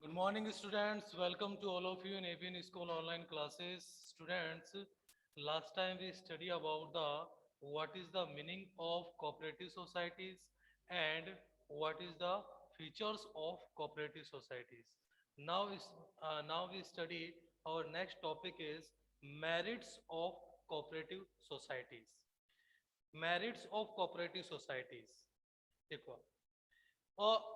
Good morning, students. Welcome to all of you in ABN School online classes. Students, last time we study about the what is the meaning of cooperative societies and what is the features of cooperative societies. Now we study our next topic is merits of cooperative societies. Merits of cooperative societies. देखो और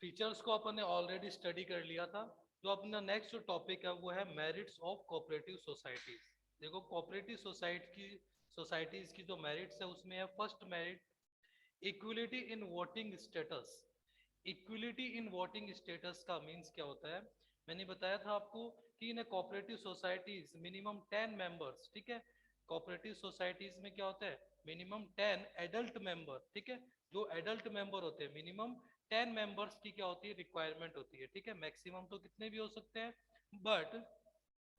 features को अपन ने already study कर लिया था। जो अपना next topic है वो है मेरिट्स ऑफ कोऑपरेटिव सोसाइटीज। देखो कोऑपरेटिव सोसाइटीज की जो मेरिट्स है उसमें है first merit equality in voting status. Equality in voting status का मीन्स क्या होता है? मैंने बताया था आपको कि इन कोऑपरेटिव सोसाइटीज मिनिमम 10 मेंबर्स, ठीक है। कोऑपरेटिव सोसाइटीज में क्या होता है? मिनिमम 10 एडल्ट मेंबर, ठीक है। जो एडल्ट मेंबर होते हैं मिनिमम 10 मेंबर्स की क्या होती है? रिक्वायरमेंट होती है, ठीक है। मैक्सिमम तो कितने भी हो सकते हैं, बट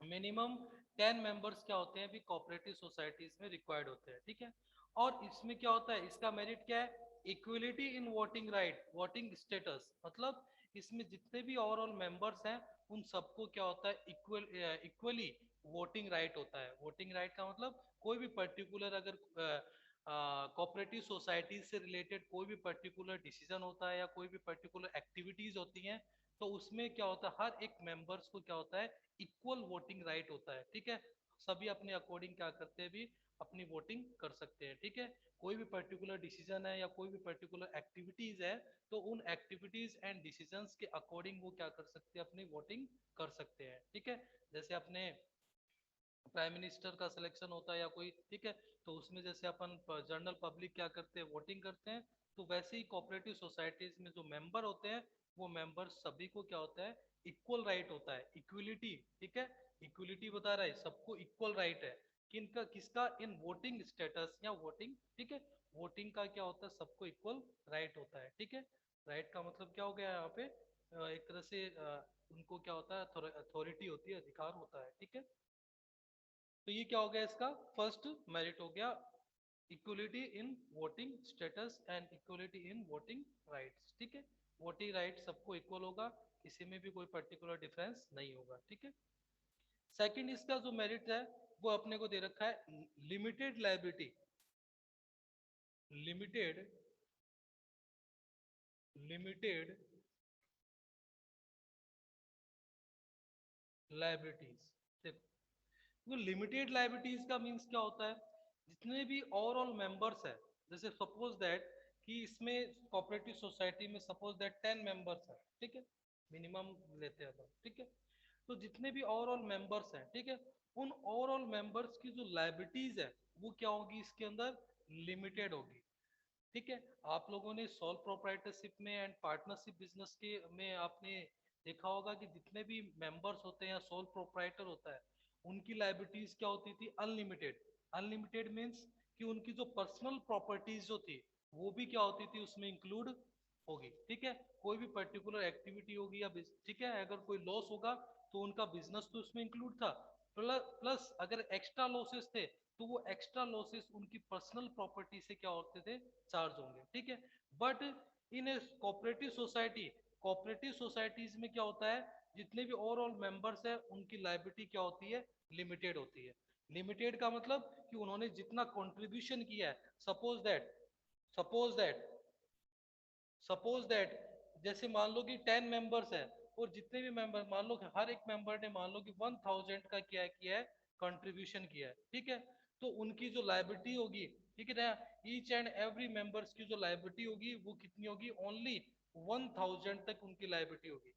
मिनिमम 10 मेंबर्स क्या होते हैं अभी कोऑपरेटिव सोसाइटीज में रिक्वायर्ड होते हैं, ठीक है। और इसमें क्या होता है? इसका मेरिट क्या है? Equality in voting right, voting status. मतलब इसमें जितने भी ओवरऑल मेंबर्स हैं उन सबको क्या होता है? इक्वली वोटिंग राइट होता है। वोटिंग राइट का मतलब कोई भी पर्टिकुलर अगर कोऑपरेटिव सोसाइटी से रिलेटेड कोई भी पर्टिकुलर डिसीजन होता है या कोई भी पर्टिकुलर एक्टिविटीज होती हैं तो उसमें क्या होता है? हर एक मेंबर्स को क्या होता है? इक्वल वोटिंग राइट होता है, ठीक है। सभी अपने अकॉर्डिंग क्या करते हैं भी अपनी वोटिंग कर सकते हैं, ठीक है। कोई भी पर्टिकुलर डिसीजन है या कोई भी पर्टिकुलर एक्टिविटीज है तो उन एक्टिविटीज एंड डिसीजंस के अकॉर्डिंग वो क्या कर सकते हैं? अपनी वोटिंग कर सकते हैं, ठीक है। जैसे अपने प्राइम मिनिस्टर का सिलेक्शन होता है या कोई, ठीक है, तो उसमें जैसे अपन जनरल पब्लिक क्या करते हैं? वोटिंग करते हैं। तो वैसे ही कोऑपरेटिव सोसाइटीज में जो मेंबर होते हैं वो मेंबर सभी को क्या होता है? इक्वल राइट होता है, इक्वलिटी, ठीक है। इक्वलिटी बता रहा है सबको इक्वल राइट है। किनका? किसका? इन वोटिंग स्टेटस या वोटिंग, ठीक है। वोटिंग का क्या होता है? सबको इक्वल राइट होता है, ठीक है। राइट का मतलब क्या हो गया यहाँ पे? एक तरह से उनको क्या होता है? अथॉरिटी होती है, अधिकार होता है, ठीक है। तो ये क्या हो गया? इसका फर्स्ट मेरिट हो गया equality in voting status and equality in voting rights, ठीक है। वोटिंग राइट सबको इक्वल होगा, किसी में भी कोई पर्टिकुलर डिफरेंस नहीं होगा, ठीक है। सेकंड इसका जो मेरिट है वो अपने को दे रखा है limited liability. Limited limited liabilities. देखो वो लिमिटेड लाइबिलिटीज का मीन्स क्या होता है? जितने भी ओवरऑल मेंबर्स है, जैसे सपोज दैट कि इसमें कोऑपरेटिव सोसाइटी में सपोज दैट 10 मेंबर्स है, ठीक है। मिनिमम लेते हैं तो, ठीक है। तो जितने भी ओवरऑल मेंबर्स हैं, ठीक है, उन ओवरऑल मेंबर्स की जो लाइबिलिटीज है वो क्या होगी? इसके अंदर लिमिटेड होगी, ठीक है। आप लोगों ने सोल प्रोप्राइटरशिप में एंड पार्टनरशिप बिजनेस के में आपने देखा होगा कि जितने भी मेंबर्स होते हैं या सोल प्रोप्राइटर होता है उनकी लाइबिलिटीज क्या होती थी? अनलिमिटेड। अनलिमिटेड मीन्स कि उनकी जो पर्सनल प्रॉपर्टीज जो थी वो भी क्या होती थी? उसमें इंक्लूड होगी, ठीक है। कोई भी पर्टिकुलर एक्टिविटी होगी या ठीक है, अगर कोई लॉस होगा तो उनका बिजनेस तो उसमें इंक्लूड था। प्लस अगर एक्स्ट्रा लॉसेस थे तो वो एक्स्ट्रा लॉसेस उनकी पर्सनल प्रॉपर्टी से क्या होते थे? चार्ज होंगे, ठीक है। But in A cooperative society, cooperative societies में क्या होता है? जितने भी ओवरऑल मेंबर्स है उनकी लाइबिलिटी क्या होती है? लिमिटेड होती है। लिमिटेड का मतलब कि उन्होंने जितना कंट्रीब्यूशन किया है, सपोज दैट सपोज दैट जैसे मान लो कि 10 मेंबर्स है और जितने भी मेंबर मान लो कि हर एक मेंबर ने मान लो कि 1000 का किया है कंट्रीब्यूशन किया है, ठीक है। तो उनकी जो लाइबिलिटी होगी, ठीक है ना, ईच एंड एवरी मेंबर्स की जो लाइबिलिटी होगी वो कितनी होगी? ओनली 1000 तक उनकी लाइबिलिटी होगी,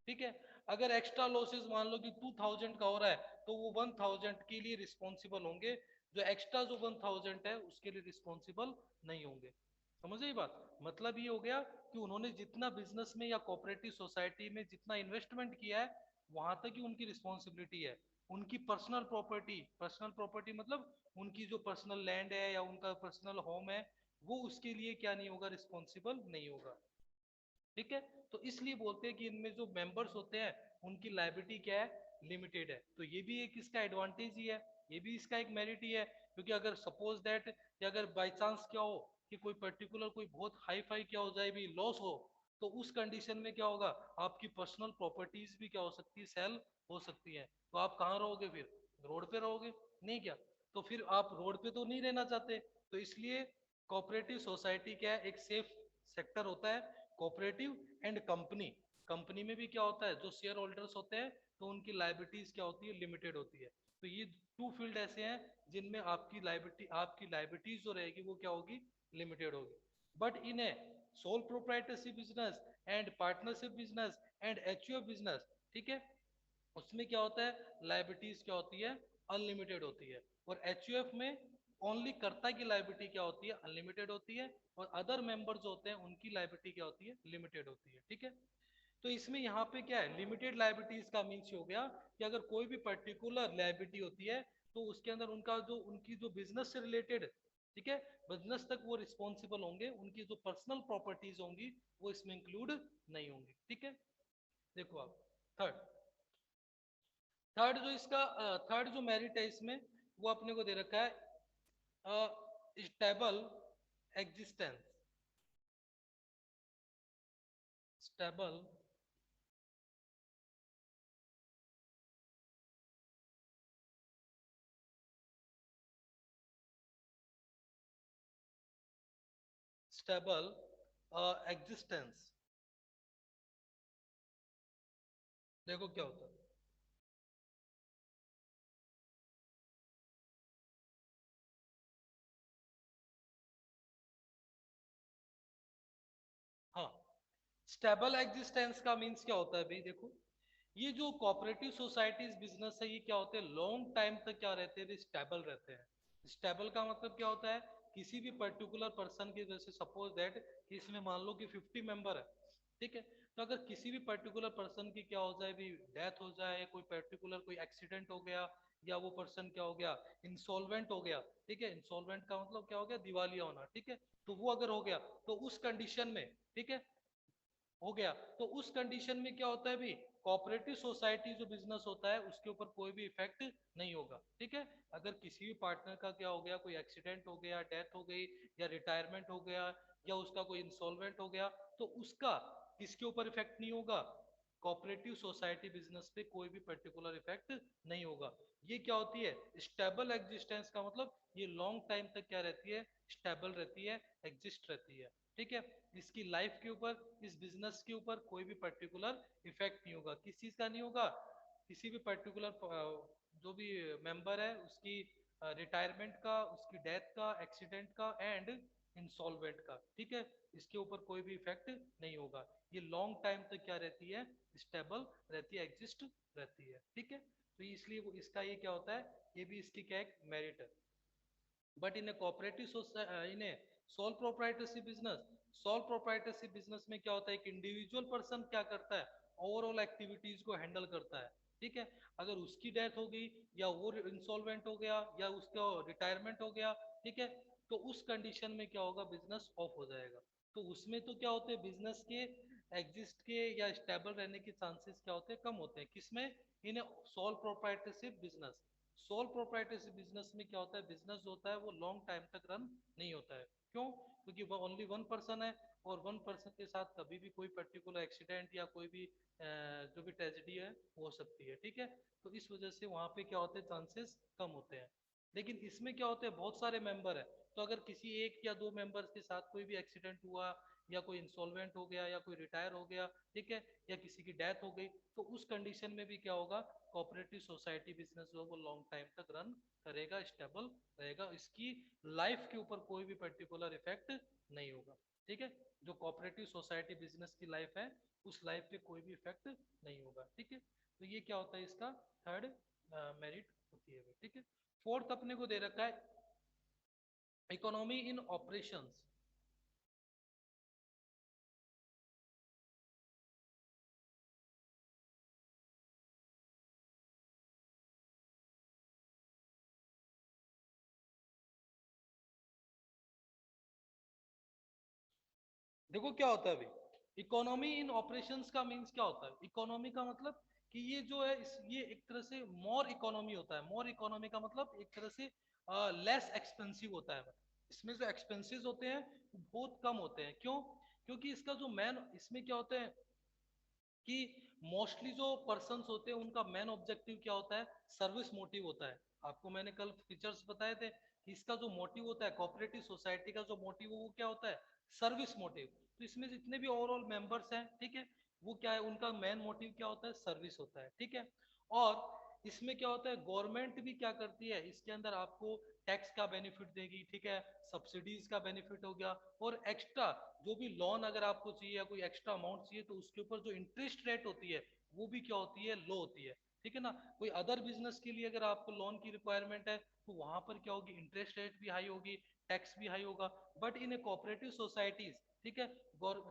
ठीक है। अगर एक्स्ट्रा लॉसेस मान लो कि 2000 का हो रहा है तो वो 1000 के लिए रिस्पॉन्सिबल होंगे, जो एक्स्ट्रा जो 1000 है उसके लिए रिस्पॉन्सिबल नहीं होंगे। समझ गई बात? मतलब ये हो गया कि उन्होंने जितना बिजनेस में या कोऑपरेटिव सोसाइटी में जितना इन्वेस्टमेंट किया है वहां तक ही उनकी रिस्पॉन्सिबिलिटी है। उनकी पर्सनल प्रॉपर्टी मतलब उनकी जो पर्सनल लैंड है या उनका पर्सनल होम है वो उसके लिए क्या नहीं होगा? रिस्पॉन्सिबल नहीं होगा, ठीक है। तो इसलिए बोलते हैं कि इनमें जो मेंबर्स होते हैं उनकी लाइबिलिटी क्या है? लिमिटेड है। तो ये भी एक इसका एडवांटेज ही है, ये भी इसका एक मेरिट ही है। क्योंकि अगर सपोज दैट कि अगर बाई चांस क्या हो कि कोई पर्टिकुलर कोई बहुत हाई फाई क्या हो जाए भी लॉस हो तो उस कंडीशन में क्या होगा, आपकी पर्सनल प्रॉपर्टीज भी क्या हो सकती है, सेल हो सकती है। तो आप कहाँ रहोगे फिर, रोड पे रहोगे, नहीं क्या? तो फिर आप रोड पे तो नहीं रहना चाहते। तो इसलिए कोऑपरेटिव सोसाइटी क्या है, एक सेफ सेक्टर होता है। कोऑपरेटिव एंड कंपनी, कंपनी में भी क्या होता है, जो शेयर होल्डर्स होते हैं तो उनकी लाइबिलिटीज क्या होती है, लिमिटेड होती है। तो ये टू फील्ड ऐसे हैं जिनमें आपकी लाइबिलिटीज जो रहेगी वो क्या होगी, लिमिटेड होगी। But in A soul proprietorship business and partnership business and HUF business, ठीक है, उसमें क्या होता है, लाइबिलिटीज क्या होती है, अनलिमिटेड होती है। और एचयूएफ में ओनली कर्ता की लाइबिलिटी क्या होती है, अनलिमिटेड होती है, और अदर मेंबर्स होते हैं उनकी लाइबिलिटी क्या होती है, लिमिटेड होती है, ठीक है। तो इसमें यहाँ पे क्या है, लिमिटेड लाइबिलिटीज का मीन्स हो गया कि अगर कोई भी पर्टिकुलर लाइबिलिटी होती है तो उसके अंदर उनकी जो बिजनेस से रिलेटेड, ठीक है, बिजनेस तक वो रिस्पॉन्सिबल होंगे, उनकी जो पर्सनल प्रॉपर्टीज होंगी वो इसमें इंक्लूड नहीं होंगी, ठीक है। देखो आप, थर्ड थर्ड जो इसका थर्ड जो मेरिट है इसमें, वो अपने को दे रखा है stable existence, stable stable existence. देखो क्या होता है, हाँ, स्टेबल एग्जिस्टेंस का मीन्स क्या होता है भाई, देखो ये जो कोऑपरेटिव सोसाइटीज बिजनेस है ये क्या होते हैं, लॉन्ग टाइम तक क्या रहते हैं, स्टेबल रहते हैं। स्टेबल का मतलब क्या होता है, किसी भी पर्टिकुलर पर्सन की, जैसे सपोज दैट कि इसमें मान लो कि 50 मेंबर है, ठीक है। तो अगर किसी भी पर्टिकुलर पर्सन की क्या हो जाए भी, डेथ हो जाए, कोई पर्टिकुलर कोई एक्सीडेंट हो गया, या वो पर्सन क्या हो गया, इंसॉल्वेंट हो गया, ठीक है, इंसॉल्वेंट का मतलब क्या हो गया, दिवालिया होना, ठीक है। तो वो अगर हो गया तो उस कंडीशन में, ठीक है, हो गया, तो उस कंडीशन में क्या होता है भी, कोऑपरेटिव सोसाइटी जो बिजनेस होता है उसके ऊपर कोई भी इफेक्ट नहीं होगा, ठीक है। अगर किसी भी पार्टनर का क्या हो गया, कोई एक्सीडेंट हो गया, डेथ हो गई, या रिटायरमेंट हो गया, या उसका कोई इंसॉल्वेंट हो गया, तो उसका किसके ऊपर इफेक्ट नहीं होगा, कोऑपरेटिव सोसाइटी बिजनेस पे कोई भी पर्टिकुलर इफेक्ट नहीं होगा। ये क्या होती है, स्टेबल एग्जिस्टेंस का मतलब ये लॉन्ग टाइम तक क्या रहती है, स्टेबल रहती है, एग्जिस्ट रहती है, ठीक है। इसकी लाइफ के ऊपर, इस बिजनेस के ऊपर कोई भी पर्टिकुलर इफेक्ट नहीं होगा, किस चीज का नहीं होगा, किसी भी पर्टिकुलर जो भी मेंबर है उसकी रिटायरमेंट का, उसकी डेथ का, एक्सीडेंट का एंड इंसॉल्वेंट का, ठीक है, इसके ऊपर कोई भी इफेक्ट नहीं होगा। ये लॉन्ग टाइम तक क्या रहती है, स्टेबल रहती है, एग्जिस्ट रहती है, ठीक है। तो इसलिए वो इसका ये क्या होता है, ये भी इसकी क्या एक मेरिट है। But in A cooperative in A soul proprietorship business, sole proprietorship business में क्या होता है, एक इंडिविजुअल पर्सन क्या करता है, ओवरऑल एक्टिविटीज को हैंडल करता है, ठीक है। अगर उसकी डेथ हो गई, या वो इंसॉल्वेंट हो गया, या उसका रिटायरमेंट हो गया, ठीक है, तो उस कंडीशन में क्या होगा, बिजनेस ऑफ हो जाएगा। तो उसमें तो क्या होते हैं, बिजनेस के एग्जिस्ट के या स्टेबल रहने के चांसेस क्या होते हैं, कम होते हैं, किसमें, in sole proprietorship business. Sole proprietorship business में क्या होता है, बिजनेस जो होता है वो लॉन्ग टाइम तक रन नहीं होता है, क्यों, क्योंकि वो ओनली वन पर्सन है, और वन पर्सन के साथ कभी भी कोई पर्टिकुलर एक्सीडेंट या कोई भी जो भी ट्रेजेडी है वो हो सकती है, ठीक है। तो इस वजह से वहां पे क्या होते हैं, चांसेस कम होते हैं। लेकिन इसमें क्या होते हैं, बहुत सारे मेंबर है, तो अगर किसी एक या दो मेंबर्स के साथ कोई भी एक्सीडेंट हुआ, या कोई इंसॉल्वेंट हो गया, या कोई रिटायर हो गया, ठीक है, या किसी की डेथ हो गई, तो उस कंडीशन में भी क्या होगा, कोऑपरेटिव सोसाइटी बिजनेस जो है वो लॉन्ग टाइम तक रन करेगा, स्टेबल रहेगा, इसकी लाइफ के ऊपर कोई भी पर्टिकुलर इफेक्ट नहीं होगा, ठीक है। जो कोऑपरेटिव सोसाइटी बिजनेस की लाइफ है उस लाइफ पे कोई भी इफेक्ट नहीं होगा, ठीक है। तो ये क्या होता है, इसका थर्ड मेरिट होती है, ठीक है। फोर्थ अपने को दे रखा है इकोनॉमी इन ऑपरेशंस। देखो क्या होता है अभी, इकोनॉमी इन ऑपरेशंस का मींस क्या होता है, इकोनॉमी का मतलब कि ये जो है ये एक तरह से मोर इकोनॉमी होता है। मोर इकोनॉमी का मतलब एक तरह से लेस एक्सपेंसिव होता है। इसमें जो एक्सपेंसेस होते हैं वो बहुत कम होते हैं, क्यों, क्योंकि इसका जो मेन इसमें क्या होता है कि मोस्टली जो पर्सन्स होते हैं उनका मेन ऑब्जेक्टिव क्या होता है, सर्विस मोटिव होता है। आपको मैंने कल फीचर्स बताए थे कि इसका जो मोटिव होता है कोऑपरेटिव सोसाइटी का, जो मोटिव वो क्या होता है, सर्विस मोटिव। तो इसमें जितने भी ओवरऑल मेंबर्स हैं, ठीक है, वो क्या है, उनका मेन मोटिव क्या होता है, सर्विस होता है, ठीक है। और इसमें क्या होता है, गवर्नमेंट भी क्या करती है, इसके अंदर आपको टैक्स का बेनिफिट देगी, ठीक है, सब्सिडीज का बेनिफिट हो गया, और एक्स्ट्रा जो भी लोन अगर आपको चाहिए या कोई एक्स्ट्रा अमाउंट चाहिए तो उसके ऊपर जो इंटरेस्ट रेट होती है वो भी क्या होती है, लो होती है, ठीक है ना। कोई अदर बिजनेस के लिए अगर आपको लोन की रिक्वायरमेंट है तो वहां पर क्या होगी, इंटरेस्ट रेट भी हाई होगी, टैक्स भी हाई होगा। But in A cooperative societies, ठीक है,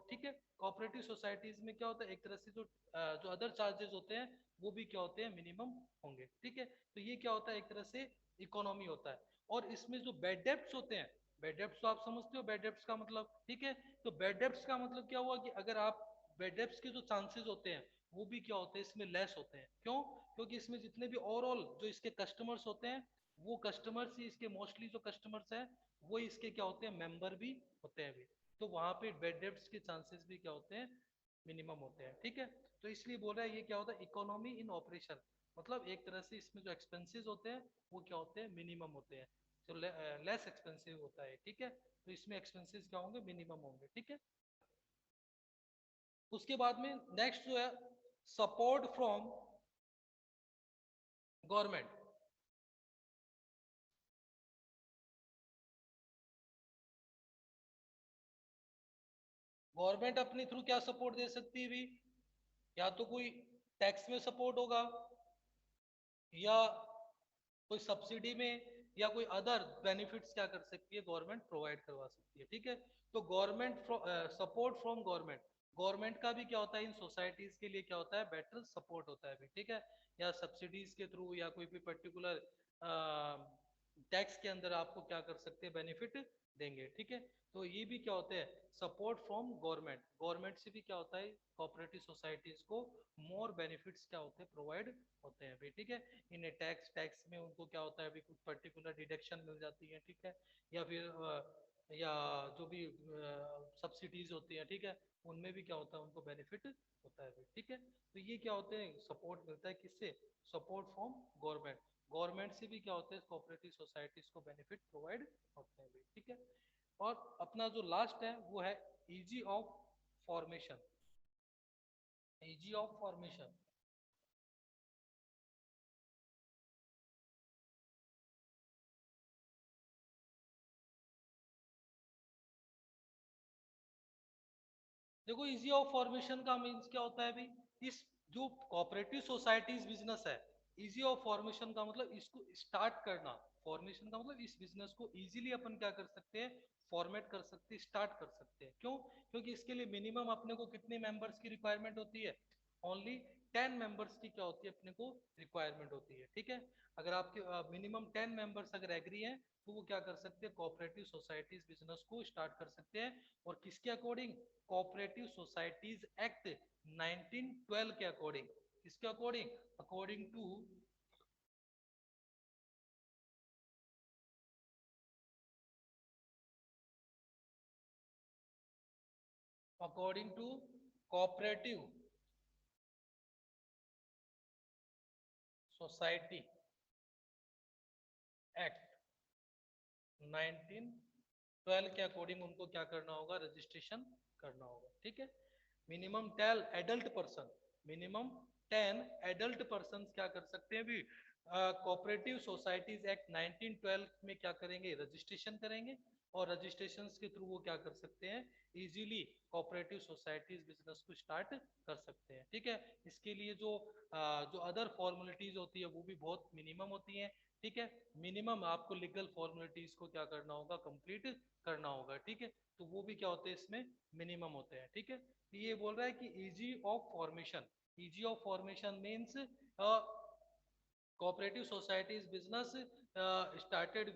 ठीक है, कोऑपरेटिव सोसाइटीज में क्या होता है, एक तरह से जो अदर चार्जेस होते हैं वो भी क्या होते हैं, मिनिमम होंगे, ठीक है। तो ये क्या होता है, एक तरह से इकोनॉमी होता है। और इसमें जो बैड डेब्ट्स होते हैं, बैड डेब्ट्स तो आप समझते हो, बैड डेब्ट्स का मतलब, ठीक है। तो बैड डेब्ट्स का मतलब क्या हुआ कि अगर आप बैड डेब्ट्स के जो चांसेस होते हैं वो भी क्या होते हैं, इसमें लेस होते हैं। क्यों? क्योंकि इसमें जितने भी ओवरऑल जो इसके कस्टमर्स होते हैं वो कस्टमर्स ही इसके, मोस्टली जो कस्टमर्स हैं वो इसके क्या होते हैं, मेंबर भी होते हैं भी। तो वहां पे बैड डेब्ट्स के चांसेस भी क्या होते हैं, मिनिमम होते हैं, ठीक है। तो इसलिए बोल रहा है ये क्या होता है, इकोनॉमी इन ऑपरेशन, मतलब एक तरह से इसमें जो एक्सपेंसेस होते हैं वो क्या होते हैं, मिनिमम होते हैं, जो लेस एक्सपेंसिव होता है, ठीक है। तो इसमें एक्सपेंसेस क्या होंगे, मिनिमम होंगे, ठीक है। उसके बाद में नेक्स्ट जो है, सपोर्ट फ्रॉम गवर्नमेंट। गवर्नमेंट अपने थ्रू क्या सपोर्ट दे सकती है भी, या तो कोई टैक्स में सपोर्ट होगा, या कोई सब्सिडी में, या कोई अदर बेनिफिट्स क्या कर सकती है, गवर्नमेंट प्रोवाइड करवा सकती है, ठीक है। तो government support from government, government का भी क्या होता है, इन सोसाइटीज के लिए क्या होता है, बेटर सपोर्ट होता है भी, ठीक है। या सब्सिडीज के थ्रू, या कोई भी पर्टिकुलर टैक्स के अंदर आपको क्या कर सकते हैं, बेनिफिट देंगे, ठीक है। तो ये भी क्या होते हैं, सपोर्ट फ्रॉम गवर्नमेंट, गवर्नमेंट से भी क्या होता है, कोऑपरेटिव सोसाइटीज को मोर बेनिफिट्स क्या होते हैं, प्रोवाइड होते हैं भी, ठीक है। इन्हें टैक्स टैक्स में उनको क्या होता है अभी, कुछ पर्टिकुलर डिडक्शन मिल जाती है, ठीक है। या फिर या जो भी सब्सिडीज होती है, ठीक है, उनमें भी क्या होता है, उनको बेनिफिट होता है भी, ठीक है। तो ये क्या होते हैं, सपोर्ट मिलता है किससे, सपोर्ट फ्रॉम गवर्नमेंट, गवर्नमेंट से भी क्या होता है, कोऑपरेटिव सोसाइटीज को बेनिफिट प्रोवाइड होते हैं भी, ठीक है। और अपना जो लास्ट है वो है easy of formation, easy of formation. देखो, इजी ऑफ फॉर्मेशन का मीन्स क्या होता है भाई, इस जो कोऑपरेटिव सोसाइटीज बिजनेस है, इजी ऑफ फॉर्मेशन का मतलब इसको स्टार्ट करना, फॉर्मेशन का मतलब इस बिजनेस को इजीली अपन क्या कर सकते हैं, फॉर्मेट कर सकते हैं, स्टार्ट कर सकते हैं। क्यों? क्योंकि इसके लिए मिनिमम अपने को कितने मेंबर्स की रिक्वायरमेंट होती है, ओनली 10 मेंबर्स की क्या होती है, अपने को रिक्वायरमेंट होती है, ठीक है। अगर आपके मिनिमम 10 मेंबर्स अगर एग्री हैं तो वो क्या कर सकते हैं, कोऑपरेटिव सोसाइटीज बिजनेस को स्टार्ट कर सकते हैं। और किसके अकॉर्डिंग, कोऑपरेटिव सोसाइटीज एक्ट 1912 के अकॉर्डिंग, किसके according, according to, according to cooperative society act 1912 के अकॉर्डिंग उनको क्या करना होगा, रजिस्ट्रेशन करना होगा, ठीक है। Minimum 10 adult person, minimum 10 adult person क्या कर सकते हैं भी, कोऑपरेटिव सोसाइटीज एक्ट 1912 में क्या करेंगे, रजिस्ट्रेशन करेंगे। और रजिस्ट्रेशन के थ्रू वो क्या कर सकते हैं, इजीली कोऑपरेटिव सोसाइटीज बिजनेस को स्टार्ट कर सकते हैं, ठीक है। इसके लिए जो अदर फॉर्मेलिटीज होती है वो भी बहुत मिनिमम होती हैं, ठीक है। मिनिमम आपको लीगल फॉर्मेलिटीज को क्या करना होगा, कंप्लीट करना होगा, ठीक है। तो वो भी क्या होते हैं, इसमें मिनिमम होते हैं, ठीक है। तो ये बोल रहा है कि easy of formation, easy of formation means cooperative societies business started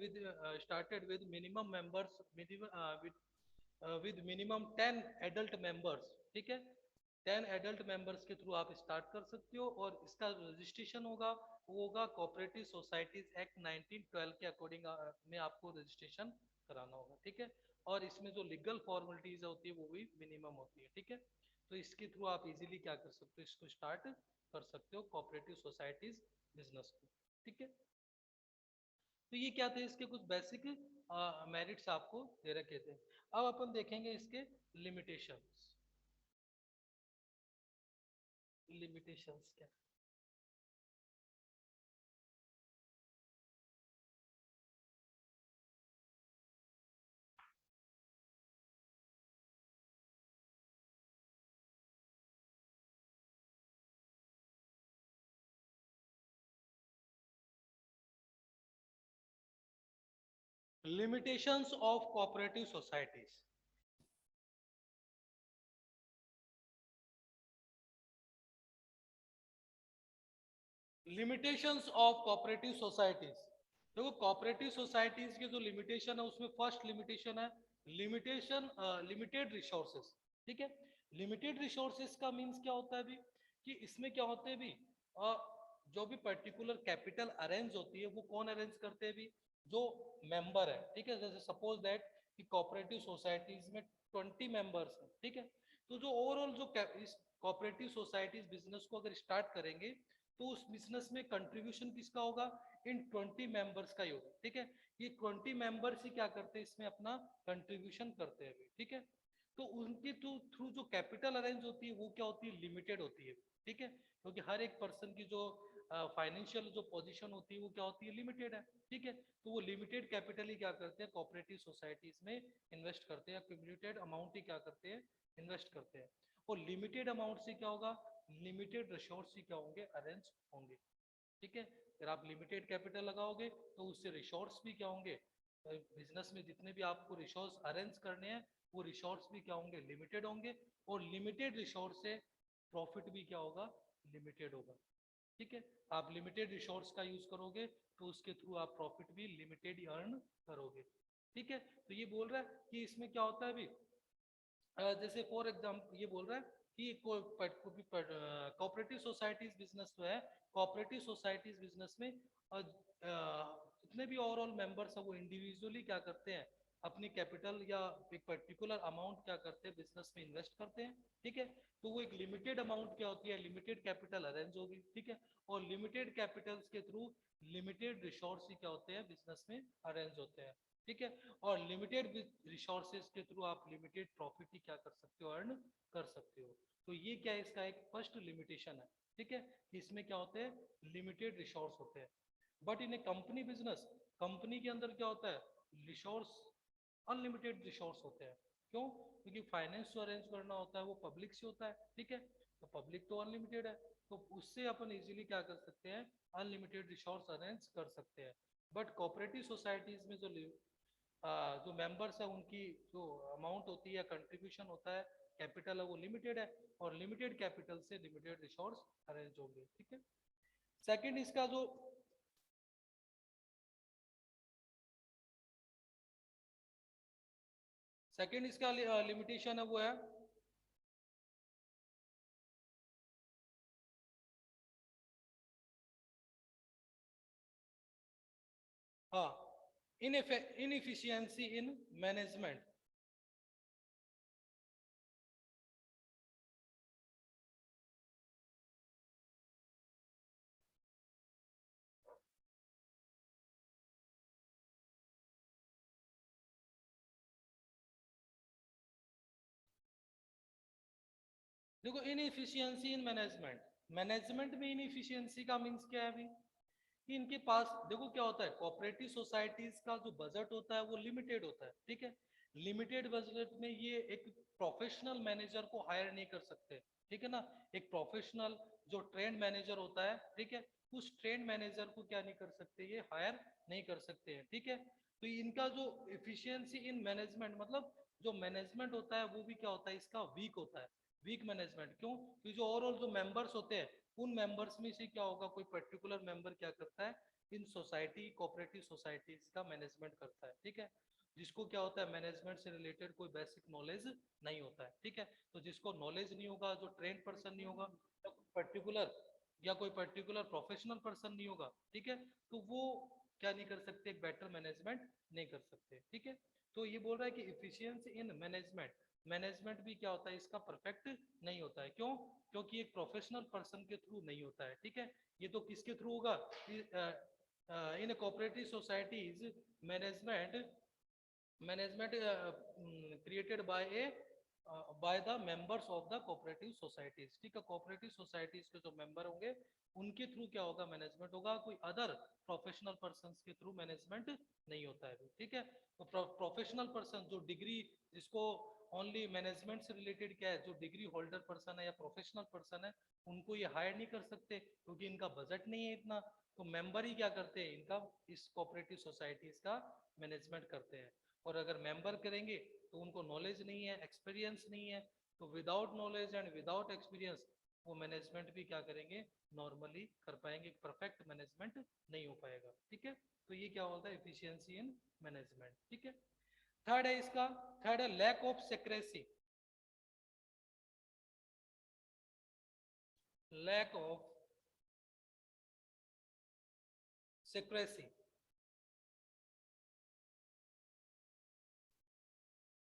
with minimum members, with minimum 10 adult members, ठीक है। 10 एडल्ट मेंबर्स के थ्रू आप स्टार्ट कर सकते हो, और इसका रजिस्ट्रेशन होगा, वो होगा कोऑपरेटिव सोसाइटीज एक्ट 1912 के अकॉर्डिंग में आपको रजिस्ट्रेशन कराना होगा, ठीक है। और इसमें जो लीगल फॉर्मेलिटीज होती है वो भी मिनिमम होती है, ठीक है। तो इसके थ्रू आप इजीली क्या कर सकते हो, इसको स्टार्ट कर सकते हो कोऑपरेटिव सोसाइटीज बिजनेस को, ठीक है। तो ये क्या थे, इसके कुछ बेसिक मेरिट्स आपको दे रखे थे। अब अपन देखेंगे इसके लिमिटेशंस। लिमिटेशंस क्या? Limitations of cooperative societies. Limitations of cooperative societies. देखो कोऑपरेटिव सोसाइटीज के जो लिमिटेशन है उसमें फर्स्ट लिमिटेशन है लिमिटेशन लिमिटेड रिसोर्सेज, ठीक है। लिमिटेड रिसोर्सेज का मींस क्या होता है अभी, कि इसमें क्या होते हैं अभी, जो भी पर्टिकुलर कैपिटल अरेंज होती है वो कौन अरेंज करते हैं अभी, जो मेंबर है, ठीक है। जैसे सपोज दैट कि कोऑपरेटिव सोसाइटीज में 20 मेंबर्स हैं, ठीक है। तो जो ओवरऑल जो इस कोऑपरेटिव सोसाइटीज बिजनेस को अगर स्टार्ट करेंगे तो उस बिजनेस में कंट्रीब्यूशन किसका होगा, इन 20 मेंबर्स का ही होगा, ठीक है। ये 20 मेंबर्स ही क्या करते हैं इसमें अपना कंट्रीब्यूशन करते हैं, ठीक है। तो उनके थ्रू जो कैपिटल अरेंज होती है वो क्या होती है, लिमिटेड होती है, ठीक है। क्योंकि हर एक पर्सन की जो फाइनेंशियल जो पोजीशन होती है वो क्या होती है, लिमिटेड है, ठीक है। तो वो लिमिटेड कैपिटल ही क्या करते हैं कोऑपरेटिव सोसाइटीज में इन्वेस्ट करते हैं, लिमिटेड अमाउंट ही क्या करते हैं, इन्वेस्ट करते हैं। और लिमिटेड अमाउंट से क्या होगा, लिमिटेड रिसोर्स ही क्या होंगे, अरेंज होंगे, ठीक है। अगर आप लिमिटेड कैपिटल लगाओगे तो उससे रिसोर्स भी क्या होंगे, बिजनेस में जितने भी आपको रिसोर्स अरेंज करने हैं वो रिसोर्स भी क्या होंगे, लिमिटेड होंगे। और लिमिटेड रिसोर्स से प्रॉफिट भी क्या होगा, लिमिटेड होगा, ठीक है। आप लिमिटेड रिसोर्स का यूज करोगे तो उसके थ्रू आप प्रॉफिट भी लिमिटेड अर्न करोगे, ठीक है। तो ये बोल रहा है कि इसमें क्या होता है अभी, जैसे फॉर एग्जाम्पल ये बोल रहा है कि कोऑपरेटिव सोसाइटीज बिजनेस जो है, कोऑपरेटिव सोसाइटीज बिजनेस में जितने भी ओवरऑल मेंबर्स है वो इंडिविजुअली क्या करते हैं, अपनी कैपिटल या एक पर्टिकुलर अमाउंट क्या करते हैं बिजनेस में इन्वेस्ट करते हैं, ठीक है। तो वो एक लिमिटेड अमाउंट क्या होती है, लिमिटेड कैपिटल अरेंज होगी, ठीक है। और लिमिटेड कैपिटल्स के थ्रू लिमिटेड रिसोर्स ही क्या होते हैं बिजनेस में अरेंज होते हैं, ठीक है। और लिमिटेड रिसोर्सेज के थ्रू आप लिमिटेड प्रॉफिट ही क्या कर सकते हो, अर्न कर सकते हो। तो ये क्या है, इसका एक फर्स्ट लिमिटेशन है, ठीक है। इसमें क्या होते हैं, लिमिटेड रिसोर्स होते हैं। But in A company business, company के अंदर क्या होता है, रिसोर्स अनलिमिटेड रिसोर्स होते हैं। क्यों, क्योंकि फाइनेंस जो अरेंज करना होता है वो पब्लिक से होता है, ठीक है। तो पब्लिक तो अनलिमिटेड है, तो उससे अपन इजीली क्या कर सकते हैं, अनलिमिटेड रिसोर्स अरेंज कर सकते हैं। बट कोऑपरेटिव सोसाइटीज में जो मेंबर्स है उनकी जो अमाउंट होती है, कंट्रीब्यूशन होता है, कैपिटल है वो लिमिटेड है। और लिमिटेड कैपिटल से लिमिटेड रिसोर्स अरेंज होंगे, ठीक है। सेकंड इसका जो सेकंड इसका लिमिटेशन है वो है, हाँ, इनएफिशिएंसी इन मैनेजमेंट। देखो इनएफिशिएंसी इन मैनेजमेंट, मैनेजमेंट में इनएफिशिएंसी का मींस क्या है अभी, कि इनके पास देखो क्या होता है, कोऑपरेटिव सोसाइटीज का जो बजट होता है वो लिमिटेड होता है, ठीक है। लिमिटेड बजट में ये एक प्रोफेशनल मैनेजर को हायर नहीं कर सकते, ठीक है ना। एक प्रोफेशनल जो ट्रेंड मैनेजर होता है, ठीक है, उस ट्रेंड मैनेजर को क्या नहीं कर सकते, ये हायर नहीं कर सकते हैं, ठीक है। तो इनका जो एफिशिएंसी इन मैनेजमेंट, मतलब जो मैनेजमेंट होता है वो भी क्या होता है, इसका वीक होता है, वीक मैनेजमेंट। क्यों, कि जो ओवरऑल जो मेंबर्स होते हैं उन मेंबर्स में से क्या होगा, कोई पर्टिकुलर मेंबर क्या करता है, इन सोसाइटी कोऑपरेटिव सोसाइटीज का मैनेजमेंट करता है, ठीक है। जिसको क्या होता है, मैनेजमेंट से रिलेटेड कोई बेसिक नॉलेज नहीं होता है, ठीक है। तो जिसको नॉलेज नहीं होगा, जो ट्रेंड पर्सन नहीं होगा, या कोई पर्टिकुलर प्रोफेशनल पर्सन नहीं होगा, ठीक है, तो वो क्या नहीं कर सकते, एक बेटर मैनेजमेंट नहीं कर सकते, ठीक है। तो ये बोल रहा है कि इफिशियंसी इन मैनेजमेंट, मैनेजमेंट भी क्या होता है इसका परफेक्ट नहीं होता है। क्यों? क्योंकि एक प्रोफेशनल पर्सन के थ्रू नहीं होता है। ठीक है, ये तो किसके थ्रू होगा? इन cooperative societies management, management created by A by the members of the cooperative societies. ठीक है, कोऑपरेटिव सोसाइटीज के जो मेंबर होंगे उनके थ्रू क्या होगा? मैनेजमेंट होगा, कोई अदर प्रोफेशनल पर्सन के थ्रू मैनेजमेंट नहीं होता है। ठीक है, तो प्रोफेशनल पर्सन जो डिग्री, जिसको ओनली मैनेजमेंट से रिलेटेड क्या है, जो डिग्री होल्डर पर्सन है या प्रोफेशनल पर्सन है, उनको ये हायर नहीं कर सकते क्योंकि इनका बजट नहीं है इतना। तो मेंबर ही क्या करते हैं? इनका इस कोऑपरेटिव सोसाइटीज का मैनेजमेंट करते हैं। और अगर मेंबर करेंगे तो उनको नॉलेज नहीं है, एक्सपीरियंस नहीं है, तो without knowledge and without experience वो मैनेजमेंट भी क्या करेंगे? नॉर्मली कर पाएंगे, परफेक्ट मैनेजमेंट नहीं हो पाएगा। ठीक है, तो ये क्या होता है? Efficiency in management. ठीक है, थर्ड है इसका, थर्ड है lack of secrecy, lack of secrecy.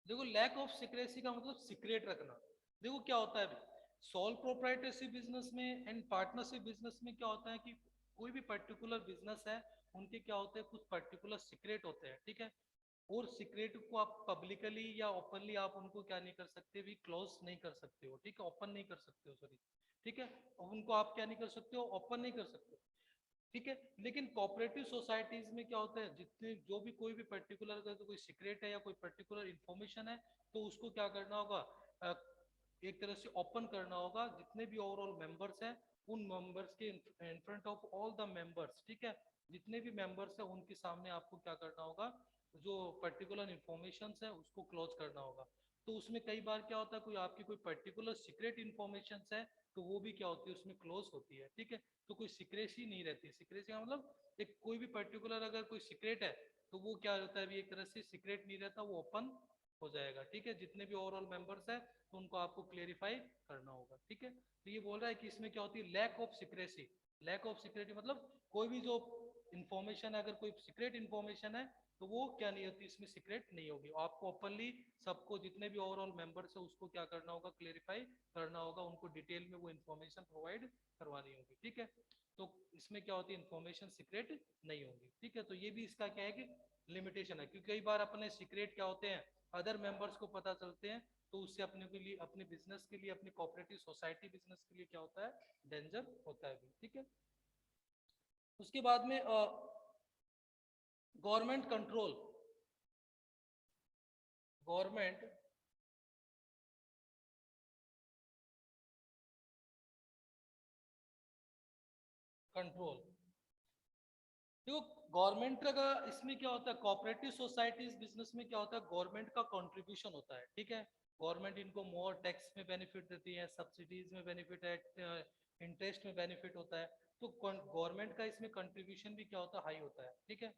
देखो, लैक ऑफ सीक्रेसी का मतलब सीक्रेट रखना। देखो क्या होता है, सोल प्रोप्राइटरशिप बिजनेस में एंड पार्टनरशिप बिजनेस में क्या होता है कि कोई भी पर्टिकुलर बिजनेस है, उनके क्या होते हैं? कुछ पर्टिकुलर सीक्रेट होते हैं। ठीक है, और सीक्रेट को आप पब्लिकली या ओपनली आप उनको क्या नहीं कर सकते भी? क्लोज नहीं कर सकते हो। ठीक है, ओपन नहीं कर सकते हो, सॉरी। ठीक है, और उनको आप क्या नहीं कर सकते हो? ओपन नहीं कर सकते। ठीक है, लेकिन कोऑपरेटिव सोसाइटीज में क्या होता है? जितने जो भी कोई भी पर्टिकुलर अगर तो कोई सीक्रेट है या कोई पर्टिकुलर इंफॉर्मेशन है, तो उसको क्या करना होगा? अ, एक तरह से ओपन करना होगा। जितने भी ओवरऑल मेंबर्स हैं, उन मेंबर्स के in front of all the members. ठीक है, जितने भी मेंबर्स हैं उनके सामने आपको क्या करना होगा? जो पर्टिकुलर इंफॉर्मेशन है उसको क्लोज करना होगा। तो उसमें कई बार क्या होता है, कोई आपकी कोई पर्टिकुलर सीक्रेट इंफॉर्मेशन है, तो वो भी क्या होती है? उसमें क्लोज होती है। ठीक है, तो कोई सीक्रेसी नहीं रहती। सीक्रेसी का मतलब एक कोई भी पर्टिकुलर अगर कोई सीक्रेट है, तो वो क्या होता है? एक तरह से सीक्रेट नहीं रहता, वो ओपन हो जाएगा। ठीक है, जितने भी ओवरऑल मेंबर्स है तो उनको आपको क्लेरिफाई करना होगा। ठीक है, तो ये बोल रहा है कि इसमें क्या होती है? Lack of secrecy. Lack of secrecy मतलब कोई भी जो इंफॉर्मेशन है, अगर कोई सीक्रेट इंफॉर्मेशन है, तो वो क्या नहीं होती? इसमें सीक्रेट नहीं होगी। आपको ओपनली सबको, जितने भी ओवरऑल मेंबर्स है, उसको क्या करना होगा? क्लेरिफाई करना होगा, उनको डिटेल में वो इन्फॉर्मेशन प्रोवाइड करवानी होगी। ठीक है, तो इसमें क्या होती है? इन्फॉर्मेशन सीक्रेट नहीं होगी। ठीक है, तो ये भी इसका क्या है कि लिमिटेशन है, क्योंकि कई बार अपने सीक्रेट क्या होते हैं? अदर मेंबर्स को पता चलते हैं, तो उससे अपने के लिए, अपने बिजनेस के लिए, अपनी कोऑपरेटिव सोसाइटी बिजनेस के लिए क्या होता है? डेंजर होता है भी। ठीक है, उसके बाद में गवर्नमेंट कंट्रोल, गवर्नमेंट कंट्रोल। देखो, गवर्नमेंट का इसमें क्या होता है? कोऑपरेटिव सोसाइटीज बिजनेस में क्या होता है? गवर्नमेंट का कंट्रीब्यूशन होता है। ठीक है, गवर्नमेंट इनको मोर टैक्स में बेनिफिट देती है, सब्सिडीज में बेनिफिट है, इंटरेस्ट में बेनिफिट होता है। तो गवर्नमेंट का इसमें कंट्रीब्यूशन भी क्या होता है? हाई होता है। ठीक है,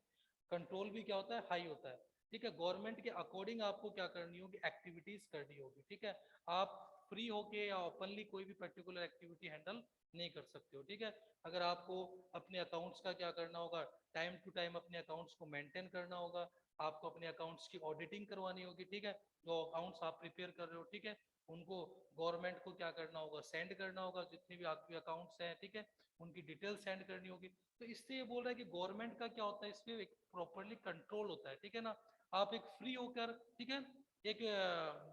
कंट्रोल भी क्या होता है? हाई होता है। ठीक है, गवर्नमेंट के अकॉर्डिंग आपको क्या करनी होगी? एक्टिविटीज करनी होगी। ठीक है, आप फ्री होके या ओपनली कोई भी पर्टिकुलर एक्टिविटी हैंडल नहीं कर सकते हो। ठीक है, अगर आपको अपने अकाउंट्स का क्या करना होगा? टाइम टू टाइम अपने अकाउंट्स को मेंटेन करना होगा, आपको अपने अकाउंट्स की ऑडिटिंग करवानी होगी। ठीक है, जो अकाउंट्स आप प्रिपेयर कर रहे हो, ठीक है, उनको गवर्नमेंट को क्या करना होगा? सेंड करना होगा, जितने भी आपके अकाउंट्स हैं। ठीक है, उनकी डिटेल सेंड करनी होगी। तो इससे ये बोल रहा है कि गवर्नमेंट का क्या होता है? इसमें एक प्रॉपरली कंट्रोल होता है। ठीक है ना, आप एक फ्री होकर, ठीक है, एक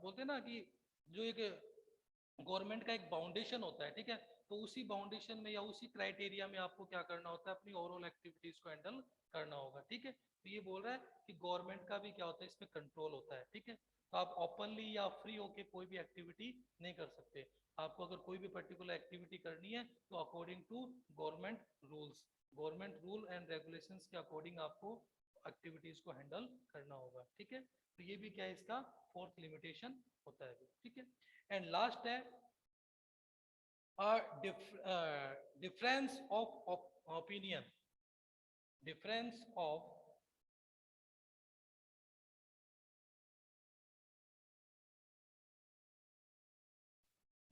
बोलते हैं ना कि जो एक गवर्नमेंट का एक बाउंडेशन होता है। ठीक है, तो उसी बाउंडेशन में या उसी क्राइटेरिया में आपको क्या करना होता है? अपनी ओवरऑल एक्टिविटीज को हैंडल करना होगा। ठीक है, तो ये बोल रहा है कि गवर्नमेंट का भी क्या होता है? इसमें कंट्रोल होता है। ठीक है, तो आप ओपनली या फ्री होके कोई भी एक्टिविटी नहीं कर सकते। आपको अगर कोई भी पर्टिकुलर एक्टिविटी करनी है, तो according to government rules, government rule and regulations के अकॉर्डिंग आपको एक्टिविटीज को हैंडल करना होगा। ठीक है, तो ये भी क्या है? इसका फोर्थ लिमिटेशन होता है। ठीक है, एंड लास्ट है difference of opinion, difference of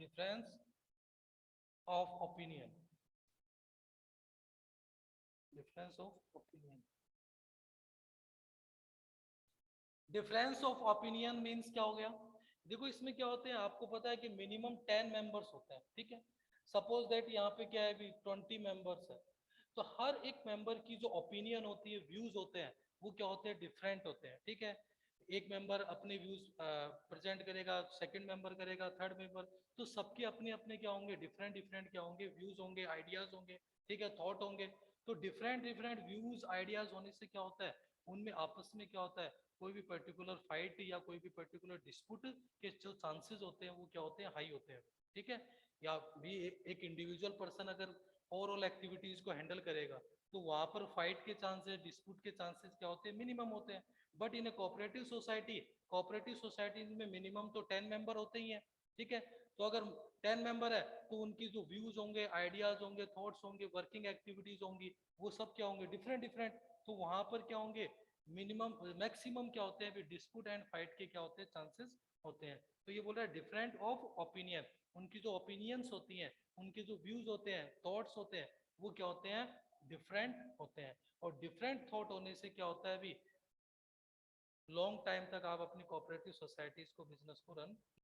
difference of opinion, difference of opinion। Difference of opinion means क्या हो गया? देखो इसमें क्या होते हैं, आपको पता है कि मिनिमम 10 मेंबर्स होते हैं, ठीक है। सपोज दैट यहाँ पे क्या है, अभी 20 मेंबर्स है, तो हर एक मेंबर की जो ओपिनियन होती है, व्यूज होते हैं, वो क्या होते हैं, डिफरेंट होते हैं, ठीक है। एक मेंबर अपने व्यूज प्रेजेंट करेगा, सेकंड मेंबर करेगा, थर्ड मेंबर, तो सबके अपने अपने क्या होंगे, डिफरेंट डिफरेंट क्या होंगे, व्यूज होंगे, आइडियाज होंगे, ठीक है, थॉट होंगे। तो डिफरेंट डिफरेंट व्यूज आइडियाज होने से क्या होता है, उनमें आपस में क्या होता है, कोई भी पर्टिकुलर फाइट या कोई भी पर्टिकुलर डिस्प्यूट के जो चांसेस होते हैं वो क्या होते हैं, हाई होते हैं, ठीक है। या भी एक इंडिविजुअल पर्सन अगर ओवरऑल एक्टिविटीज को हैंडल करेगा, तो वहां पर फाइट के चांसेस, डिस्प्यूट के चांसेस क्या होते हैं, मिनिमम होते हैं। But in A cooperative society में मिनिमम तो 10 मेंबर होते ही हैं, ठीक है। तो अगर 10 मेंबर है, तो उनकी जो व्यूज होंगे, आइडियाज होंगे, थॉट्स होंगे, वर्किंग एक्टिविटीज होंगी, वो सब क्या होंगे, डिफरेंट डिफरेंट। तो वहां पर क्या होंगे, मिनिमम मैक्सिमम क्या होते हैं, डिस्प्यूट एंड फाइट के क्या होते हैं, चांसेस होते हैं। तो ये बोल रहा है डिफरेंट ऑफ ओपिनियन, उनकी जो ओपिनियंस होती हैं, उनके जो व्यूज होते हैं, थॉट्स होते हैं, वो क्या होते हैं, डिफरेंट होते हैं। और डिफरेंट थॉट होने से क्या होता है, अभी लॉन्ग टाइम तक आप अपनी कोऑपरेटिव सोसाइटीज को, बिजनेस को रन